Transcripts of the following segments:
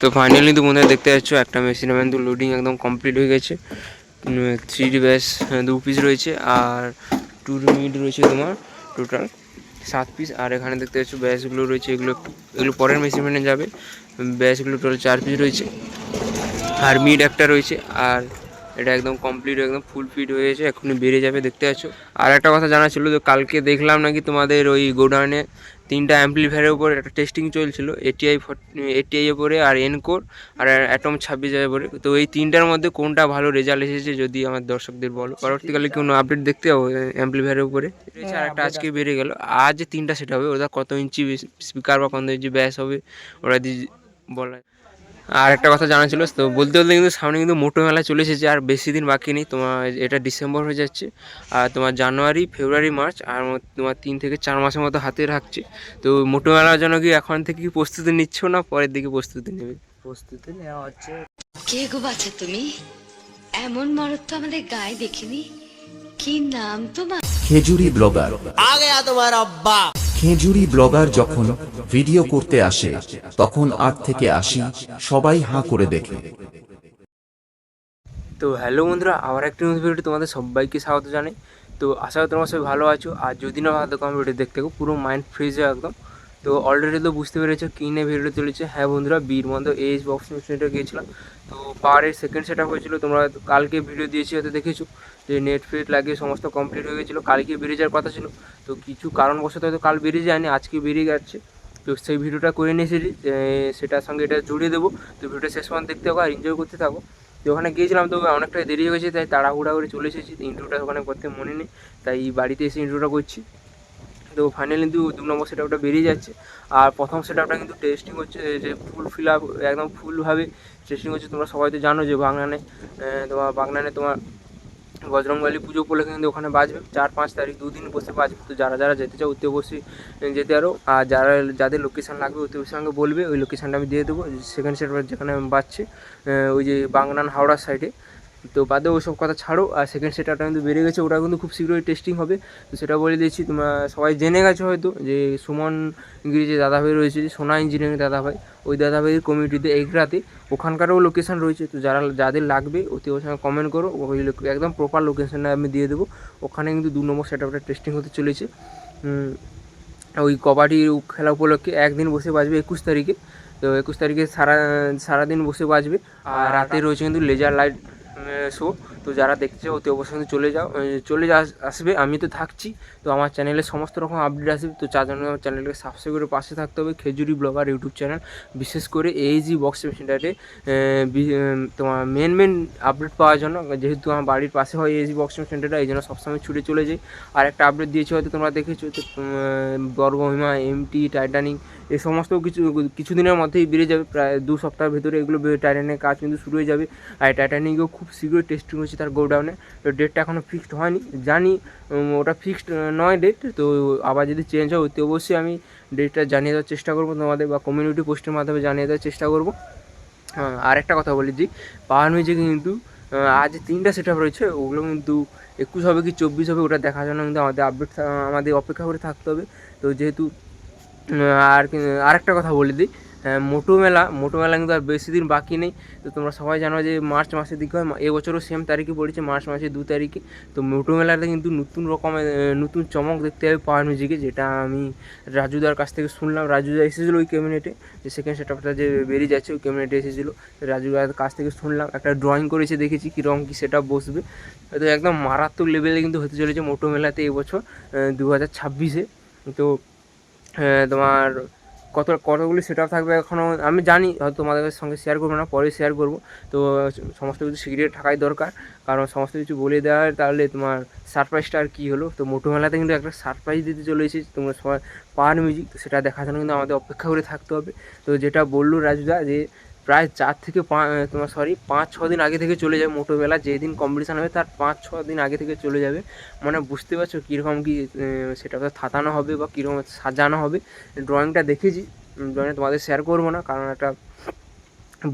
তো ফাইনালি তো বন্ধুরা দেখতে পাচ্ছ একটা মেশিনের কিন্তু লোডিং একদম কমপ্লিট হয়ে গেছে। 3D ব্যাস 2 পিস রয়েছে আর 2 মিনিট রয়েছে তোমার টোটাল 7 পিস। আর এখানে দেখতে পাচ্ছ ব্যাসগুলো রয়েছে, এগুলো পরের মেশিনে যাবে। ব্যাসগুলো টোটাল 4 পিস রয়েছে আর মিড একটা রয়েছে। আর এটা একদম কমপ্লিট একদম ফুল ফিট হয়ে গেছে, এখনই বেরিয়ে যাবে দেখতে পাচ্ছ। আর একটা কথা জানা ছিল, তো কালকে দেখলাম নাকি তোমাদের ওই গোডাউনে 3টা অ্যাম্পলিফায়ারের উপর একটা টেস্টিং চলছিল, এটিআই উপরে আর এনকোর আর অ্যাটম 26 উপরে। তো এই 3টার মধ্যে কোনটা ভালো রেজাল্ট এসেছে যদি আমার দর্শকদের বলো, পরবর্তীকালে কোনো আপডেট দেখতে হবে অ্যাম্পলিফায়ারের উপরে। আর একটা আজকে বেরিয়ে গেল, আজ 3টা সেট হবে, ওটা কত ইঞ্চি স্পিকার বা কত ইঞ্চি ব্যাস হবে ওরা দিয়ে বলা। আর একটা কথা জানা ছিল, তো বলতে বলতে কিন্তু সামনে কিন্তু মোটো মেলা চলে এসেছে, আর বেশি দিন বাকি নেই। তোমার এটা ডিসেম্বর হয়ে যাচ্ছে, আর তোমার জানুয়ারি, ফেব্রুয়ারি, মার্চ আর তোমার 3 থেকে 4 মাসের মতো হাতে রাখছে। তো মোটো মেলার জন্য কি এখন থেকে কি প্রস্তুতি নিচ্ছ না পরের দিকে প্রস্তুতি নেবে? প্রস্তুতি নেওয়া হচ্ছে। কে গো বাছা তুমি? এমন মরদ তো আমাদের গায়ে দেখিনি। কি নাম তোমার? খেজুরি ব্লগার। আ গয়া তোমার আব্বা। খেজুরি ব্লগার যখন ভিডিও করতে আসে তখন 8 থেকে 80 সবাই হাঁ করে দেখে। তো হ্যালো বন্ধুরা, আবার একটি নতুন ভিডিওটি তোমাদের সবাইকে স্বাগত জানাই। তো আশা করি তোমরা সবাই ভালো আছো, আর যদি না ভালো থাকো ভিডিও দেখতে থাকো পুরো মাইন্ড ফ্রেশ হয়ে একদম। তো অলরেডি তো বুঝতে পেরেছো কী নিয়ে ভিডিও চলেছে। হ্যাঁ বন্ধুরা, বীরবন্ধ এইচ বক্স মেশিনটা গিয়েছিলাম, তো পাওয়ারের সেকেন্ড সেট আপ হয়েছিলো। তোমরা কালকে ভিডিও দিয়েছি হয়তো দেখেছো, যে নেট ফেট লাগিয়ে সমস্ত কমপ্লিট হয়ে গেছিলো, কালকে বেরিয়ে যাওয়ার কথা ছিল। তো কিছু কারণবশত হয়তো কাল বেরিয়ে যায়নি, আজকে বেরিয়ে যাচ্ছে। তো সেই ভিডিওটা করে নিয়ে এসেছি, সেটার সঙ্গে এটা জুড়ে দেবো। তো ভিডিওটা শেষ পর্যন্ত দেখতে থাকো আর এনজয় করতে থাকো। তো ওখানে গিয়েছিলাম, তো অনেকটাই দেরি হয়ে গেছে, তাই তাড়াহুড়া করে চলে এসেছি। ইন্টারভিউটা ওখানে করতে মনে নেই, তাই বাড়িতে এসে ইন্টারভিউটা করছি। তো ফাইনালি কিন্তু 2 নম্বর সেট আপটা বেরিয়ে যাচ্ছে। আর প্রথম সেট আপটা কিন্তু টেস্টিং হচ্ছে, যে ফুল ফিল আপ একদম ফুলভাবে টেস্টিং হচ্ছে। তোমরা সবাই তো জানো যে বাগনানে তোমার বজরংবলী পুজো উপলক্ষে কিন্তু ওখানে বাজবে 4-5 তারিখ, 2 দিন বসে বাজবে। তো যারা যারা যেতে চাও অতি অবশ্যই যেতে আরও। আর যাদের লোকেশান লাগবে অতি অবশ্যই আমাকে বলবে, ওই লোকেশানটা আমি দিয়ে দেবো। সেকেন্ড সেট যেখানে বাজছে ওই যে বাগনান হাওড়ার সাইডে। তো বাদে ওইসব কথা ছাড়ো, আর সেকেন্ড সেটআপটা কিন্তু বেরিয়ে গেছে, ওটা কিন্তু খুব শীঘ্রই টেস্টিং হবে। তো সেটা বলে দিয়েছি, তোমরা সবাই জেনে গেছো হয়তো, যে সুমন গিরি যে দাদাভাই রয়েছে, যে সোনা ইঞ্জিনিয়ারিং দাদাভাই, ওই দাদাভাইয়ের কমিউনিটিতে এগরাতে ওখানকারও লোকেশান রয়েছে। তো যাদের লাগবে অতি অবশ্যই কমেন্ট করো, ওই একদম প্রপার লোকেশানটা আমি দিয়ে দেবো। ওখানে কিন্তু 2 নম্বর সেটআপটা টেস্টিং হতে চলেছে। ওই কবাডি খেলা উপলক্ষে একদিন বসে বাজবে 21 তারিখে। তো 21 তারিখে সারাদিন বসে বাজবে। আর রাতে রয়েছে কিন্তু লেজার লাইট শো। তো যারা দেখছে অতি অবশ্যই কিন্তু চলে আসবে, আমি তো থাকছি। তো আমার চ্যানেলে সমস্ত রকম আপডেট আসবে, তো যার জন্য আমার চ্যানেলকে সাবস্ক্রাইব করে পাশে থাকতে হবে। খেজুরি ব্লগার ইউটিউব চ্যানেল, বিশেষ করে এইজি বক্স মেশিনটাতে তোমার মেন আপডেট পাওয়ার জন্য, যেহেতু আমার বাড়ির পাশে হয় এইজি বক্স মেশিনটা, এই জন্য সবসময় ছুটে চলে যাই। আর একটা আপডেট দিয়েছি হয়তো তোমরা দেখেছো, তো বর্গমহিমা, এমটি, টাইটানিক এই সমস্ত কিছুদিনের মধ্যেই বেরিয়ে যাবে। প্রায় 2 সপ্তাহের ভেতরে এগুলো টাইটানিকের কাজ কিন্তু শুরু হয়ে যাবে। আর টাইটানিকও খুব শীঘ্রই টেস্টিং হচ্ছে তার গোডাউনে। তো ডেটটা এখনও ফিক্সড হয়নি, জানি ওটা ফিক্সড নয় ডেট। তো আবার যদি চেঞ্জ হয় তো অবশ্যই আমি ডেটটা জানিয়ে দেওয়ার চেষ্টা করবো তোমাদের, বা কমিউনিটি পোস্টের মাধ্যমে জানিয়ে দেওয়ার চেষ্টা করবো। হ্যাঁ, আর একটা কথা বলি, যে পাওয়ার মিউজিক কিন্তু আজ 3টা সেট আপ রয়েছে, ওগুলো কিন্তু 21 হবে কি 24 হবে ওটা দেখার জন্য কিন্তু আমাদের অপেক্ষা করে থাকতে হবে। তো যেহেতু আরেকটা কথা বলে দিই, মোটো মেলা কিন্তু আর বেশি দিন বাকি নেই। তো তোমরা সবাই জানো যে মার্চ মাসের দিকে হয়, এবছরও সেম তারিখে পড়েছে, মার্চ মাসের 2 তারিখে। তো মোটো মেলাতে কিন্তু নতুন রকমের নতুন চমক দেখতে হবে পাওয়ার মিউজিকে, যেটা আমি রাজুদার কাছ থেকে শুনলাম। রাজুদা এসেছিলো ওই ক্যাবিনেটে, যে সেকেন্ড সেট আপটা যে বেরিয়ে যাচ্ছে ওই ক্যাবিনেটে এসেছিলো। রাজুদার কাছ থেকে শুনলাম, একটা ড্রয়িং করেছে, দেখেছি কীরকম কী সেট আপ বসবে। তো একদম মারাত্মক লেভেলে কিন্তু হতে চলেছে মোটো মেলাতে এবছর 2026-এ। তো তোমার কতগুলি সেট আপ থাকবে এখনও আমি জানি, হয়তো তোমাদের সঙ্গে শেয়ার করবো না, পরে শেয়ার করবো। তো সমস্ত কিছু সিক্রেট থাকাই দরকার, কারণ সমস্ত কিছু বলে দেওয়ার তাহলে তোমার সারপ্রাইজটা আর কী হলো। তো মোটো মেলাতে কিন্তু একটা সারপ্রাইজ দিতে চলেছি তোমরা সবাই, পাওয়ার মিউজিক। তো সেটা দেখার জন্য কিন্তু আমাদের অপেক্ষা করে থাকতে হবে। তো যেটা বললো রাজুদা, যে প্রায় 4 থেকে 5-6 দিন আগে থেকে চলে যাবে মোটো মেলা, যেদিন কম্পিটিশান হবে তার 5-6 দিন আগে থেকে চলে যাবে। মানে বুঝতে পারছো কীরকম কী সেটা থাতানো হবে বা কীরকম সাজানো হবে। ড্রয়িংটা দেখেছি, ড্রয়িংটা তোমাদের শেয়ার করবো না, কারণ একটা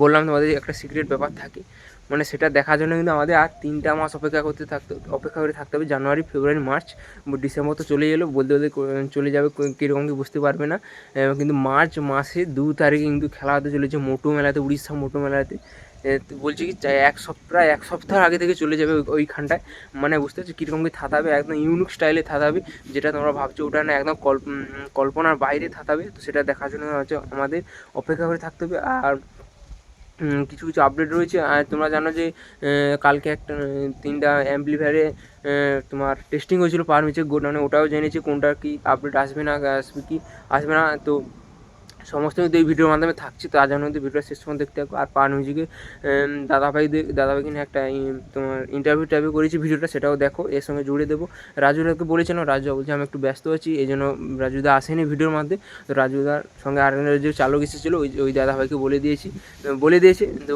বললাম তোমাদের একটা সিক্রেট ব্যাপার থাকে, মানে সেটা দেখার জন্য কিন্তু আমাদের আর 3টা মাস অপেক্ষা করে থাকতে হবে। জানুয়ারি, ফেব্রুয়ারি, মার্চ, ডিসেম্বর তো চলে এলো, বলতে বলতে চলে যাবে, কীরকম কি বুঝতে পারবে না। কিন্তু মার্চ মাসে 2 তারিখে কিন্তু খেলা হতে চলেছে মোটু মেলাতে, উড়িষ্যা মোটু মেলাতে। তো বলছি কি এক সপ্তাহ আগে থেকে চলে যাবে ওইখানটায়। মানে বুঝতে পারছি কীরকম কি থাতাবে, একদম ইউনিক স্টাইলে থাতাবে, যেটা তোমরা ভাবছো ওটা না, একদম কল্পনার বাইরে থাতাবে। তো সেটা দেখার জন্য হচ্ছে আমাদের অপেক্ষা করে থাকতে হবে। আর কিছু কিছু আপডেট রয়েছে। আর তোমরা জানো যে কালকে একটা 3টা অ্যাম্পলিফায়ারে তোমার টেস্টিং হয়েছিল পারমিচের গোডাউনে, ওটাও জেনেছি কোনটা কি আপডেট আসবে না, আসবে কি আসবে না। তো সমস্ত কিন্তু এই ভিডিওর মাধ্যমে থাকছে, তার জন্য কিন্তু ভিডিওটা শেষ পর্যন্ত দেখতে থাকো। আর পার মিউজিকে দাদাভাইকে নিয়ে একটা তোমার ইন্টারভিউ করেছি, ভিডিওটা সেটাও দেখো, এর সঙ্গে জুড়ে দেবো। রাজুদাকে বলেছিলাম, রাজু বলছে আমি একটু ব্যস্ত আছি, এই জন্য রাজুদা আসেনি ভিডিওর মধ্যে। তো রাজুদার সঙ্গে আর যে চালক এসেছিলো ওই দাদাভাইকে বলে দিয়েছে। তো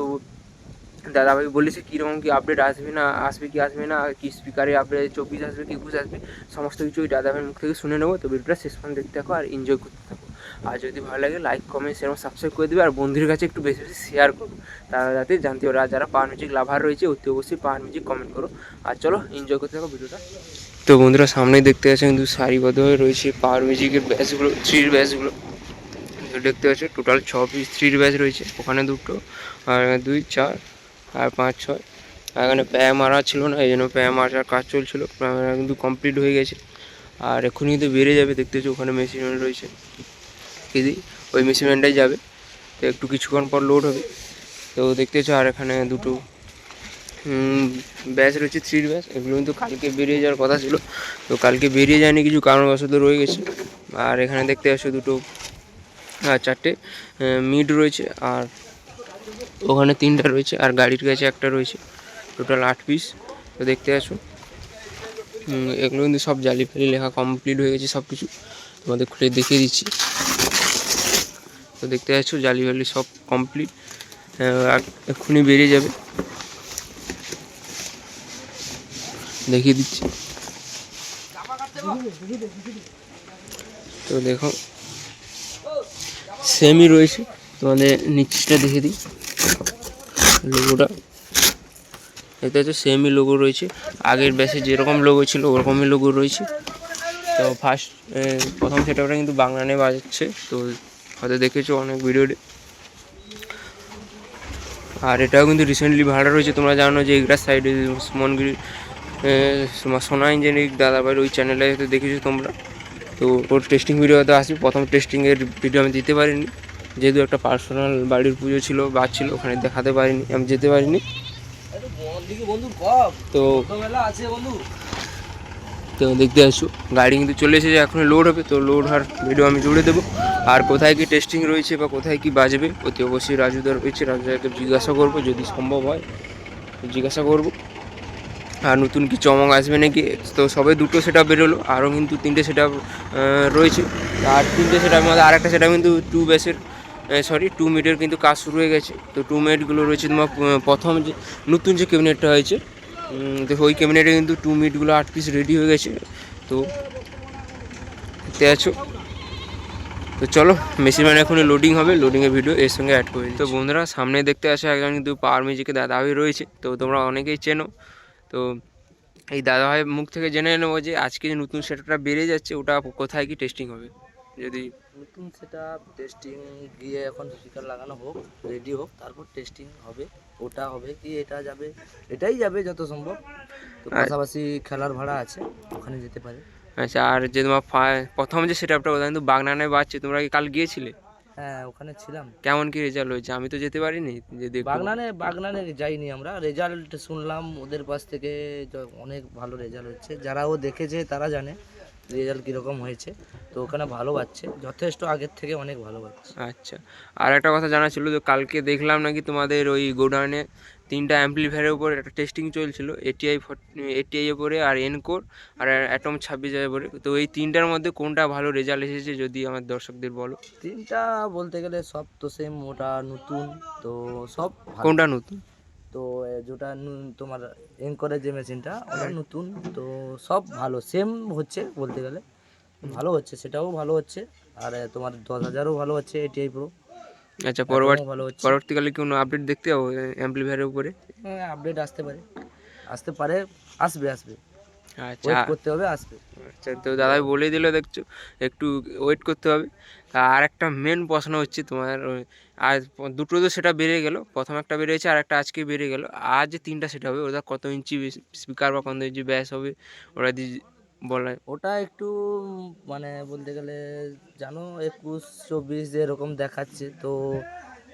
দাদাভাই বলেছে কীরকম কী আপডেট আসবে না, আসবে না, কি স্পিকারে আপডেট 24 আসবে কি 21 আসবে, সমস্ত কিছু ওই দাদাভাইয়ের মুখ থেকে শুনে নেবো। তো ভিডিওটা শেষ পর্যন্ত দেখতে থাকো আর এনজয় করতে থাকো। আর যদি ভালো লাগে লাইক, কমেন্ট, শেয়ার, সাবস্ক্রাইব করে দেবে। আর বন্ধুদের কাছে একটু বেশি বেশি শেয়ার করো, তারা যাতে জানতে পারে। আর যারা পাওয়ার মিউজিক লাভার রয়েছে অতি অবশ্যই পাওয়ার মিউজিক কমেন্ট করো। আর চলো এনজয় করতে থাকো ভিডিওটা। তো বন্ধুরা সামনেই দেখতে পাচ্ছ কিন্তু সারিবদ্ধ হয়ে রয়েছে পাওয়ার মিউজিকের ব্যাচগুলো, 3 ব্যাচগুলো দেখতে পাচ্ছ। টোটাল 6 পিস 3 ব্যাচ রয়েছে, ওখানে 2টো, আর 2, 4, আর 5, 6। এখানে প্যায়া মারা ছিল না, এই জন্য প্যায়া মারার কাজ চলছিল, কিন্তু কমপ্লিট হয়ে গেছে। আর এক্ষুনি কিন্তু বেড়ে যাবে, দেখতে পাচ্ছ ওখানে মেশিনম্যান রয়েছে, কেদি ওই মেশিনম্যানটাই যাবে। তো একটু কিছুক্ষণ পর লোড হবে। তো দেখতে পাচ্ছ আর এখানে 2টো ব্যাচ রয়েছে, 3 ব্যাচ। এগুলো কিন্তু কালকে বেরিয়ে যাওয়ার কথা ছিল, তো কালকে বেরিয়ে যায়নি, কিছু কারণবশত রয়ে গেছে। আর এখানে দেখতে পাচ্ছ 2টো 4টে মিড রয়েছে, আর ওখানে 3টা রয়েছে, আর গাড়ির কাছে একটা রয়েছে, টোটাল 8 পিস। তো দেখতে আসো, এগুলো কিন্তু সব জালি ফালি লেখা কমপ্লিট হয়ে গেছে, সব কিছু তোমাদের খুলে দেখিয়ে দিচ্ছি। তো দেখতে পাচ্ছ জালি ফালি সব কমপ্লিট, এক্ষুনি বেরিয়ে যাবে, দেখিয়ে দিচ্ছি। তো দেখো সেমই রয়েছে, তোমাদের নিচটা দেখে দিই, লোগোটা দেখতে পাচ্ছ সেমই লোগো রয়েছে, আগের ব্যাচে যেরকম লোগো ছিল ওরকমই লোগো রয়েছে। তো প্রথম সেটআপটা কিন্তু বাংলানে বাজাচ্ছে, তো হয়তো দেখেছো অনেক ভিডিওতে। আর এটাও কিন্তু রিসেন্টলি ভাড়া রয়েছে, তোমরা জানো যে এগুলার সাইডে সুমনগিরি সোনা ইঞ্জিনিয়ারিং দাদাভাইয়ের ওই চ্যানেলে হয়তো দেখেছো তোমরা। তো ওর টেস্টিং ভিডিও হয়তো আসবে, প্রথম টেস্টিংয়ের ভিডিও আমি দিতে পারিনি, যেহেতু একটা পার্সোনাল বাড়ির পুজো ছিল, বাদ ছিল, ওখানে দেখাতে পারিনি, আমি যেতে পারিনি। তো তো দেখতে আসছো গাড়ি কিন্তু চলে এসেছে, এখন লোড হবে, তো লোড হওয়ার ভিডিও আমি জুড়ে দেবো। আর কোথায় কি টেস্টিং রয়েছে বা কোথায় কি বাজবে অতি অবশ্যই রাজুদার রয়েছে, রাজুদাকে জিজ্ঞাসা করবো, যদি সম্ভব হয় জিজ্ঞাসা করবো। আর নতুন কি চমক আসবে নাকি, তো সবে 2টো সেটআপ বেরোলো, আরও কিন্তু 3টে সেটআপ রয়েছে। আর 3টে সেটআপের মধ্যে আরেকটা সেটআপ কিন্তু 2 মিডের কিন্তু কাজ শুরু হয়ে গেছে। তো 2 মিডগুলো রয়েছে তোমার প্রথম যে নতুন যে ক্যাবিনেটটা হয়েছে, দেখো ওই ক্যাবিনেটে কিন্তু 2 মিডগুলো 8 পিস রেডি হয়ে গেছে। তো দেখতে আছো, তো চলো মেশিনম্যান এখন লোডিং হবে, লোডিংয়ের ভিডিও এর সঙ্গে অ্যাড করে দিই। তো বন্ধুরা সামনে দেখতে আসে একজন কিন্তু পাওয়ার মিউজিকের দাদাভাই রয়েছে, তো তোমরা অনেকেই চেনো। তো এই দাদাভাইয়ের মুখ থেকে জেনে নেবো যে আজকে যে নতুন সেটআপটা বেরিয়ে যাচ্ছে ওটা কোথায় কি টেস্টিং হবে। যদি নতুন সেটআপ টেস্টিং গিয়ে এখন স্পিকার লাগানো হোক, রেডি হোক, তারপর টেস্টিং হবে। ওটা হবে কি এটা যাবে, এটাই যাবে যত সম্ভব। তো পাশাপাশি খেলার ভাড়া আছে, ওখানে যেতে পারে। আচ্ছা, আর যে তোমার প্রথম যে সেটআপটা ওটা কিন্তু বাগনানে বাজছে, তোমরা কি কাল গিয়েছিলে? হ্যাঁ, ওখানে ছিলাম। কেমন কি রেজাল্ট হয়েছে? আমি তো যেতে পারিনি, যদি বাগনানে যাইনি আমরা, রেজাল্ট শুনলাম ওদের পাশ থেকে, অনেক ভালো রেজাল্ট হচ্ছে। যারা ও দেখেছে তারা জানে রেজাল্ট কীরকম হয়েছে। তো ওখানে ভালো পাচ্ছে, যথেষ্ট আগের থেকে অনেক ভালো পাচ্ছে। আচ্ছা, আর একটা কথা জানা ছিল, তো কালকে দেখলাম নাকি তোমাদের ওই গোডাউনে 3টা অ্যাম্পলিফায়ারের উপর একটা টেস্টিং চলছিল, এটিআই উপরে, আর এনকোর, আর অ্যাটম 26 উপরে। তো এই 3টার মধ্যে কোনটা ভালো রেজাল্ট এসেছে যদি আমার দর্শকদের বলো। 3টা বলতে গেলে সব তো সেম, ওটা নতুন, তো সব ভালো। কোনটা নতুন? তো যেটা তোমার এনকরের যে মেশিনটা ওটা নতুন, তো সব ভালো সেম হচ্ছে বলতে গেলে, ভালো হচ্ছে, সেটাও ভালো হচ্ছে। আর তোমার 10,000ও ভালো হচ্ছে এটিআই প্রো। আচ্ছা, ভালো হচ্ছে। পরবর্তীকালে কোনো আপডেট দেখতে পাবো অ্যাম্পলিফায়ারের উপরে? আপডেট আসতে পারে, আসবে আচ্ছা। ওয়েট করতে হবে, আসবে। আচ্ছা, তো দাদাই বলে দিল দেখছো, একটু ওয়েট করতে হবে। আর একটা মেন প্রশ্ন হচ্ছে তোমার আর দুটো তো সেটা বেড়ে গেল, প্রথম একটা বেরিয়েছে আর একটা আজকে বেড়ে গেল, আর যে তিনটা সেটা হবে ওটা কত ইঞ্চি স্পিকার বা কত ইঞ্চি ব্যাস হবে ওরা দিয়ে বলে? ওটা একটু মানে বলতে গেলে জানো 21-24 এরকম দেখাচ্ছে, তো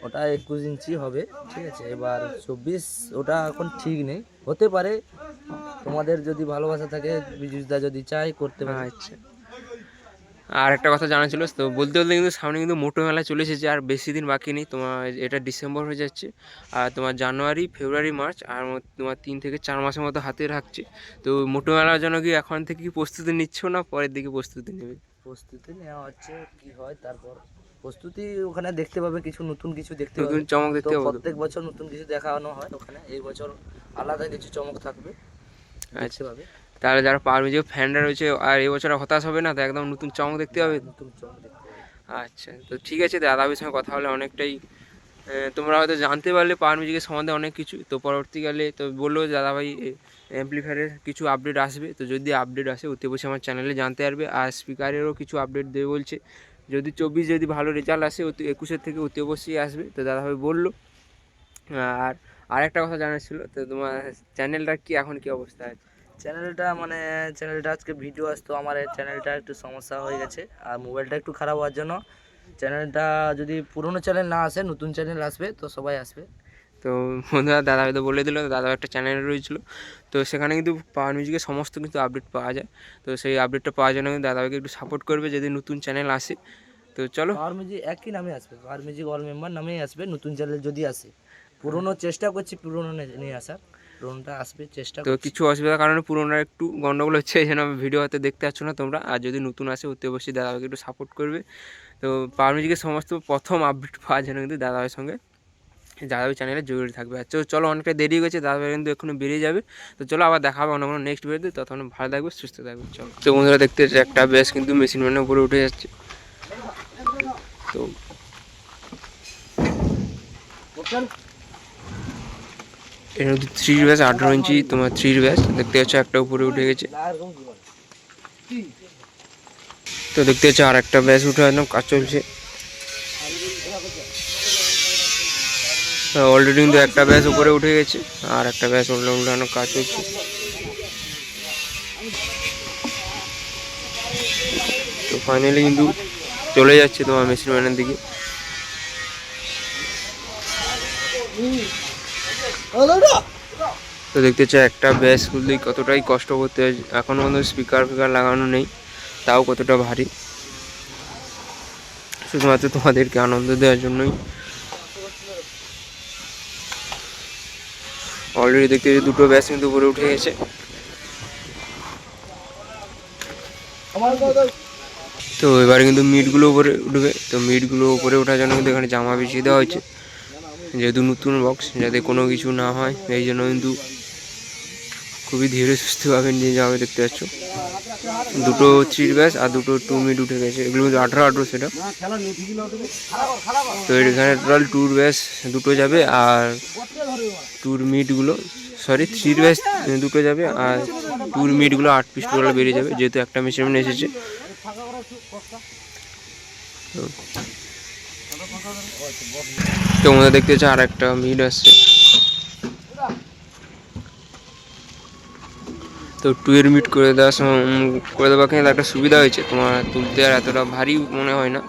ওটা 21 ইঞ্চি হবে, ঠিক আছে। এবার 24 ওটা এখন ঠিক নেই, হতে পারে। তোমাদের যদি ভালোবাসা থাকে, বিজুসদা যদি চাই করতে পারে। আচ্ছা, আর একটা কথা জানা ছিল তো, বলতে বলতে কিন্তু সামনে কিন্তু মোটো মেলা চলে এসেছে, আর বেশি দিন বাকি নেই। তোমার এটা ডিসেম্বর হয়ে যাচ্ছে, আর তোমার জানুয়ারি, ফেব্রুয়ারি, মার্চ আর তোমার 3 থেকে 4 মাসের মতো হাতে রাখছে। তো মোটো মেলার জন্য কি এখন থেকে কি প্রস্তুতি নিচ্ছ না পরের দিকে প্রস্তুতি নেবে? প্রস্তুতি নেওয়া হচ্ছে, কি হয় তারপর প্রস্তুতি ওখানে দেখতে পাবে, কিছু নতুন কিছু দেখতে নতুন পাবে। চমক তো দেখতে পাবো তো? প্রত্যেক বছর নতুন কিছু দেখানো হয় ওখানে, এই বছর আলাদা কিছু চমক থাকবে, দেখতে আচ্ছা, পাবে। তাহলে যারা পারমিজের ফ্যানরা রয়েছে আর এই বছর হতাশ হবে না, তো একদম নতুন চমক দেখতে হবে তো? নতুন চমক দেখতে পাবে। আচ্ছা, তো ঠিক আছে, দাদাবির সঙ্গে কথা বলে অনেকটাই তোমরা হয়তো জানতে পারলে পাওয়ার মিউজিকের সম্বন্ধে অনেক কিছু। তো পরবর্তীকালে তো বললো দাদাভাই অ্যাম্পলিফায়ারের কিছু আপডেট আসবে, তো যদি আপডেট আসে অতি অবশ্যই আমার চ্যানেলে জানতে পারবে। আর স্পিকারেরও কিছু আপডেট দেবে বলছে, যদি 24 যদি ভালো রেজাল্ট আসে অতি 21-এর থেকে অতি অবশ্যই আসবে, তো দাদাভাই বললো। আর আরেকটা কথা জানার ছিল, তো তোমার চ্যানেলটার কি এখন কি অবস্থা আছে? চ্যানেলটা আজকে ভিডিও আসতো, আমার এই চ্যানেলটা একটু সমস্যা হয়ে গেছে, আর মোবাইলটা একটু খারাপ হওয়ার জন্য চ্যানেলটা, যদি পুরনো চ্যানেল না আসে নতুন চ্যানেল আসবে, তো সবাই আসবে। তো বন্ধুরা দাদা হয়তো বলে দিল, দাদা একটা চ্যানেল রয়েছিল, তো সেখানে কিন্তু পাওয়ার মিউজিকের সমস্ত কিন্তু আপডেট পাওয়া যায়। তো সেই আপডেটটা পাওয়ার জন্য কিন্তু দাদাভাইকে একটু সাপোর্ট করবে যদি নতুন চ্যানেল আসে। তো চলো, পাওয়ার মিউজিক একই নামে আসবে, পাওয়ার মিউজিক অল মেম্বার নামেই আসবে নতুন চ্যানেল যদি আসে। পুরনো চেষ্টা করছি, পুরনো নিয়ে আসার, পুরনোটা আসবে চেষ্টা তো করছি। কিছু অসুবিধার কারণে পুরোনো একটু গন্ডগোল হচ্ছে, এই জন্য ভিডিও হয়তো দেখতে পাচ্ছ না তোমরা। আর যদি নতুন আসে অতি অবশ্যই দাদাভাইকে একটু সাপোর্ট করবে। তো পাওয়ার মিউজিকের সমস্ত প্রথম আপডেট পাওয়ার জন্য কিন্তু দাদাভাইয়ের সঙ্গে দাদাভাই চ্যানেলে জরুরি থাকবে। আর চলো, অনেকটা দেরি হয়ে গেছে, দাদাভাই কিন্তু এখনো বেরিয়ে যাবে। তো চলো আবার দেখা হবে অন্য কোনো নেক্সট ভিডিওতে, তখন ভালো থাকবে, সুস্থ থাকবে। চলো, তো বন্ধুরা দেখতে হচ্ছে একটা ব্যাস কিন্তু মেশিন ম্যানের উপরে উঠে যাচ্ছে। তো এর মধ্যে 3 ব্যাস 18 ইঞ্চি তোমার 3 ব্যাস দেখতে হচ্ছে একটা উপরে উঠে গেছে। তো দেখতে হচ্ছে আর একটা ব্যাস উঠে একদম কাজ চলছে। অলরেডি কিন্তু একটা ব্যাস উপরে উঠে গেছে, আর একটা ব্যাস উল্টানো কাজ চলছে। তো ফাইনালি কিন্তু চলে যাচ্ছে তোমার মেশিন ম্যানের দিকে। তো দেখতে চাই একটা ব্যাস খুলতেই কতটাই কষ্ট করতে হয়, এখনো পর্যন্ত স্পিকার ফিকার লাগানো নেই, তাও কতটা ভারী, শুধুমাত্র তোমাদেরকে আনন্দ দেওয়ার জন্যই। অলরেডি দেখতে পাচ্ছি দুটো ব্যাস কিন্তু উপরে উঠে গেছে। তো এবারে কিন্তু মিটগুলো উপরে উঠবে, তো মিটগুলো উপরে ওঠার জন্য কিন্তু এখানে জামা বিছিয়ে দেওয়া হয়েছে, যেহেতু নতুন বক্স, যাতে কোনো কিছু না হয় এই জন্য কিন্তু খুবই ধীরে সুস্থভাবে নিয়ে যাওয়া হবে। দেখতে পাচ্ছ দুটো 3 ব্যাস আর দুটো 2 মিট উঠে গেছে, এগুলো কিন্তু 18 সেটা। তো এখানে টোটাল 2 ব্যাস দুটো যাবে, আর 2 মিটগুলো 3 ব্যাস দুটো যাবে, আর 2 মিটগুলো 8 পিস টোটাল বেরিয়ে যাবে, যেহেতু একটা মেশিন এসেছে। তো আমাদের দেখতে হচ্ছে আর একটা মিট আসছে। তো 2 এর মিট করে দেওয়ার কিন্তু একটা সুবিধা হয়েছে, তোমার তুলতে আর এতটা ভারী মনে হয় না।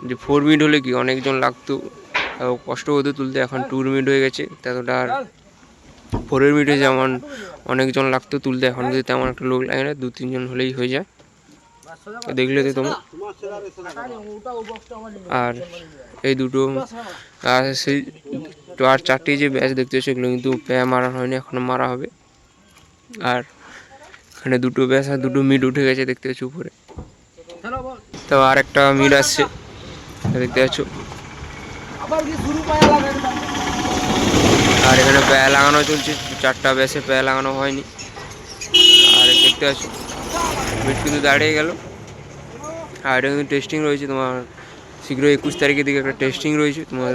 যে 4 মিট হলে কি অনেকজন লাগতো, কষ্ট হতো তুলতে, এখন 2 মিট হয়ে গেছে, ততটা আর 4 মিটে যেমন অনেকজন লাগতো তুলতে, এখন যদি তেমন একটা লোক লাগে না, 2-3 জন হলেই হয়ে যায়। দেখলে তো তোমরা। আর এই দুটো আর সেই তো আর 4টি যে ব্যাচ দেখতে সেগুলো কিন্তু প্যা মারা হয়নি, এখনো মারা হবে। আর এখানে দুটো ব্যাস আর দুটো মিড উঠে গেছে দেখতে পাচ্ছ উপরে। তো আর একটা মিড আসছে দেখতে পাচ্ছ, আর এখানে প্যা লাগানো চলছে, 4টা ব্যাসে প্যা লাগানো হয়নি। আর দেখতে পাচ্ছ মিড কিন্তু দাঁড়িয়ে গেল, আর এটা কিন্তু টেস্টিং রয়েছে তোমার শীঘ্রই 21 তারিখের দিকে একটা টেস্টিং রয়েছে তোমার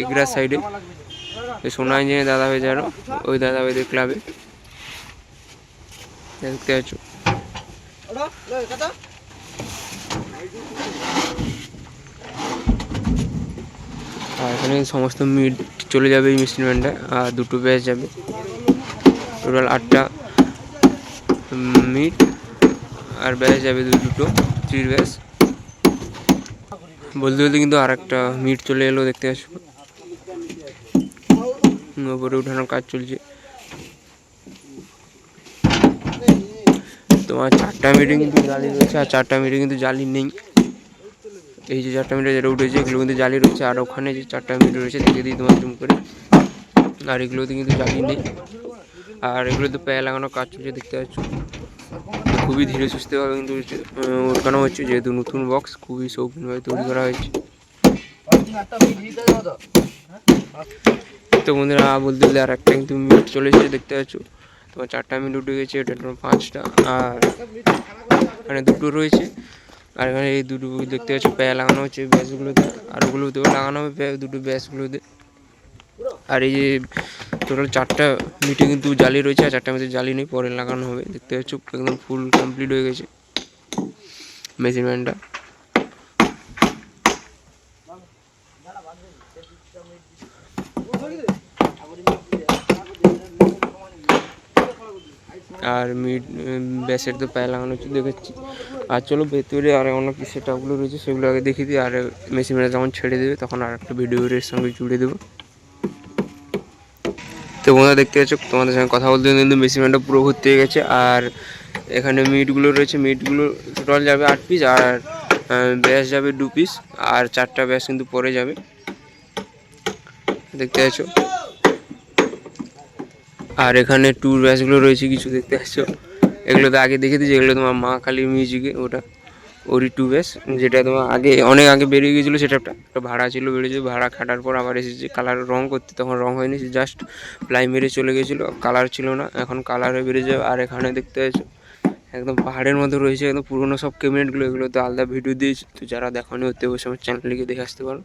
এগরার সাইডে, সোনা ইঞ্জিনের দাদা ভাই যারা, ওই দাদা ভাইদের ক্লাবে দেখতে পাচ্ছ। আর এখানে সমস্ত মিট চলে যাবে এই মেশিন ভ্যানটা, আর দুটো ব্যাচ যাবে, টোটাল 8টা মিট, আর ব্যাচ যাবে দুটো 3 ব্যাচ। বলতে বলতে কিন্তু আর একটা মিট চলে এলো দেখতে পাচ্ছ, ওপরে উঠানোর কাজ চলছে। তোমার 4টা মিটে কিন্তু জালি রয়েছে, আর 4টা মিটে কিন্তু জালি নেই। এই যে 4টা মিটার যেটা উঠেছে এগুলো কিন্তু জালি রয়েছে, আর ওখানে যে 4টা মিটার রয়েছে দেখে দিই তোমার জুম করে, আর এগুলোতে কিন্তু জালি নেই। আর এগুলোতে প্যায়া লাগানোর কাজ চলছে দেখতে পাচ্ছ। খুবই ধীরে সুস্থভাবে কিন্তু ওঠানো হচ্ছে, যেহেতু নতুন বক্স খুবই শৌখিনভাবে তৈরি করা হয়েছে। তো বন্ধুরা বলতে বলতে আর একটা কিন্তু মিট চলে এসেছে দেখতে পাচ্ছ। তোমার 4টা মিট উঠে গেছে, এটা তোমার 5টা, আর এখানে দুটো রয়েছে। আর এখানে এই দুটো দেখতে পাচ্ছ প্যায়া লাগানো হচ্ছে ব্যাসগুলোতে, আর ওগুলোতেও লাগানো হবে প্যায়া দুটো ব্যাসগুলোতে। আর এই যে টোটাল 4টা মিটে কিন্তু জালি রয়েছে, আর 4টা মিটে জালি নেই, পরে লাগানো হবে দেখতে পাচ্ছ। একদম ফুল কমপ্লিট হয়ে গেছে মেশিন ভ্যানটা। আর মিড ব্যাসের তো পায়ে লাগানো হচ্ছে দেখেছি। আর চলো ভেতরে আর অন্য কি সেটআপগুলো রয়েছে সেগুলো আগে দেখিয়ে দিই, আর মেশিনটা যখন ছেড়ে দেবে তখন আর একটা ভিডিওর সঙ্গে জুড়ে দেবো। তো বন্ধুরা দেখতে পাচ্ছ তোমাদের সঙ্গে কথা বলতে কিন্তু মেশিনটা পুরো ভর্তি হয়ে গেছে। আর এখানে মিটগুলো রয়েছে, মিটগুলো টোটাল যাবে 8 পিস, আর ব্যাস যাবে 2 পিস, আর 4টা ব্যাস কিন্তু পরে যাবে দেখতে পাচ্ছ। আর এখানে ট্যুর ব্যাচগুলো রয়েছে কিছু দেখতে পাচ্ছ, এগুলো তো আগে দেখে দিয়েছি, এগুলো তোমার মা কালী মিউজিকে ওটা ওরই 2 ব্যাচ, যেটা তোমার আগে অনেক আগে বেরিয়ে গিয়েছিলো, সেটা একটা ভাড়া ছিল, বেরিয়েছে ভাড়া খাটার পর আবার এসেছে কালার রং করতে, তখন রং হয়নি, জাস্ট প্লাই মেরে চলে গেছিলো, কালার ছিল না, এখন কালার হয়ে বেরিয়ে যাবে। আর এখানে দেখতে পাচ্ছ একদম পাহাড়ের মতো রয়েছে, একদম পুরোনো সব ক্যাবিনেটগুলো, এগুলো তো আলাদা ভিডিও দিয়েছি, তো যারা দেখোনি হতে অবশ্যই আমার চ্যানেলে গিয়ে দেখে আসতে পারো।